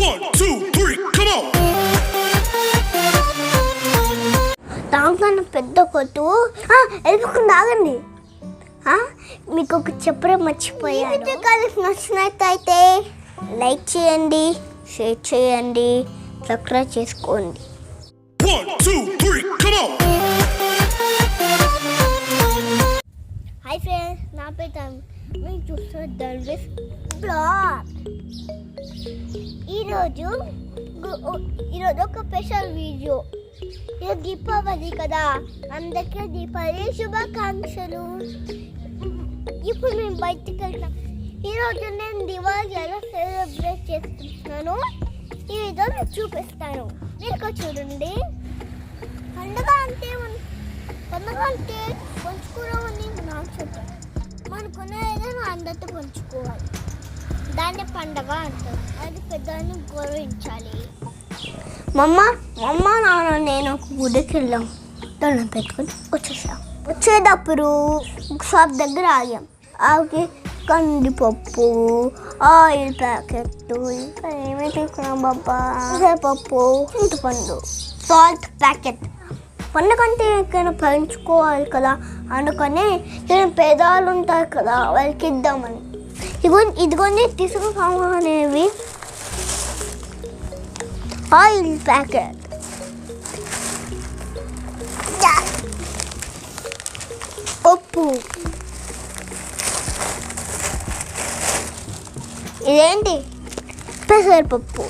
1, 2, 3, come on! దాంట్లో పెద్ద కొట్టు వెళ్ళకుండా ఆగండి. మీకు ఒక చెప్పడం మర్చిపోయాను. కలిసి నచ్చినట్టయితే లైక్ చేయండి, షేర్ చేయండి, సబ్స్క్రైబ్ చేసుకోండి. 1, 2, 3, come on! హాయ్ ఫ్రెండ్స్, నా పేరు మీరు చూస్తున్న దర్వేష్ బ్లాగ్. ఈరోజు ఒక స్పెషల్ వీడియో. ఇది దీపావళి కదా, అందరికీ దీపావళి శుభాకాంక్షలు. ఇప్పుడు మేము బయటికి వెళ్తాం. ఈరోజు నేను దివాళీ ఎలా సెలబ్రేట్ చేస్తున్నాను ఈ వీడియో మీకు చూపిస్తాను. మీరు చూడండి. పండుగ అంటే పంచుకోవడం అని నాకు చెప్తాను. మనకున్న ఏదైనా అందరితో పంచుకోవాలి, దాన్ని పండగ అంటారు. అది పెద్దవాళ్ళని గౌరవించాలి. మమ్మ నాన్న నేను ఒక గుడికి వెళ్ళాం, దండం పెట్టుకుని వచ్చేటప్పుడు షాప్ దగ్గర ఆగాం. ఆగి కందిపప్పు, ఆయిల్ ప్యాకెట్, ఇంకా ఏమీ తీసుకున్నాం బాబా, పప్పు, చింతపండు, సాల్ట్ ప్యాకెట్. పండుగంటే ఎక్కడైనా పంచుకోవాలి కదా, అందుకని నేను పేదవాళ్ళు ఉంటారు కదా వాళ్ళకి ఇద్దామని ఇదిగోండి తీసుకునేవి. ఆయిల్ ప్యాకెట్, పప్పు, ఇదేంటి పెసరపప్పు,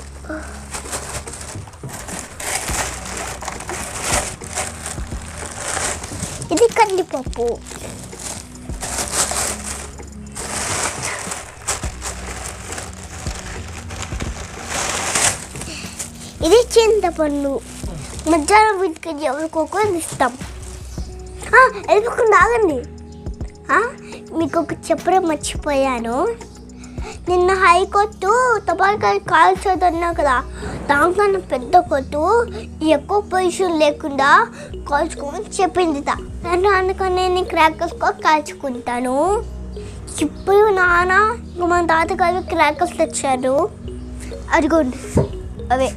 ఇది కందిపప్పు, ఇది చింతపండు. మధ్యాహ్నం వీటికి ఎవరికొకరు ఇస్తాం. వెళ్ళకుండా ఆగండి. మీకు ఒక చెప్పడం మర్చిపోయాను. నిన్న హైకోర్టు తపాకాయలు కాల్చొద్దన్నా కదా, దాంట్లో పెద్ద కోర్టు ఎక్కువ పొజిషన్ లేకుండా కాల్చుకోమని చెప్పింది. అందుకని నేను క్రాకర్స్ కాల్చుకుంటాను. ఇప్పుడు నాన్న మన తాతగారు క్రాకర్స్ తెచ్చారు, అదిగోండి అవే.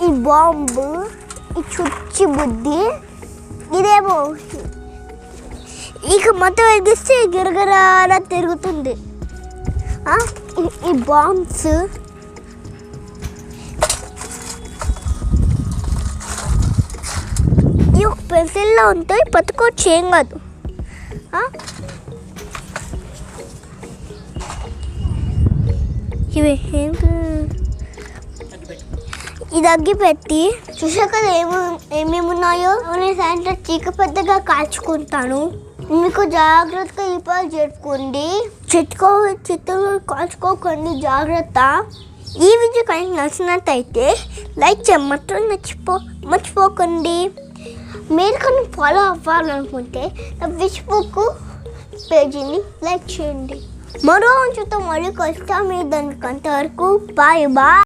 ఈ బాంబు, ఈ చుచ్చి బుద్ధి, ఇదేమో ఇక మొత్తం ఎగిస్తే గిరగరా తిరుగుతుంది. ఈ బాంబ్స్, ఈ ఒక పెన్సిల్లో ఉంటాయి, పట్టుకోవచ్చు, ఏం కాదు. ఇవి ఇది అగ్గి పెట్టి చూసాక ఏమేమి ఉన్నాయో సాయంత్రం చీక పెద్దగా కాల్చుకుంటాను. మీకు జాగ్రత్తగా దీపాలు జరుపుకోండి, చెట్లు కాల్చుకోకండి, జాగ్రత్త. ఈ వీడియో కానీ నచ్చినట్టయితే లైక్ చేయడం మర్చిపోకండి. మీరు కానీ ఫాలో అవ్వాలనుకుంటే నా ఫేస్బుక్ పేజీని లైక్ చేయండి. మరో అంచుతో మళ్ళీ కలుస్తాం. మీరు దానికి అంతవరకు బాయ్.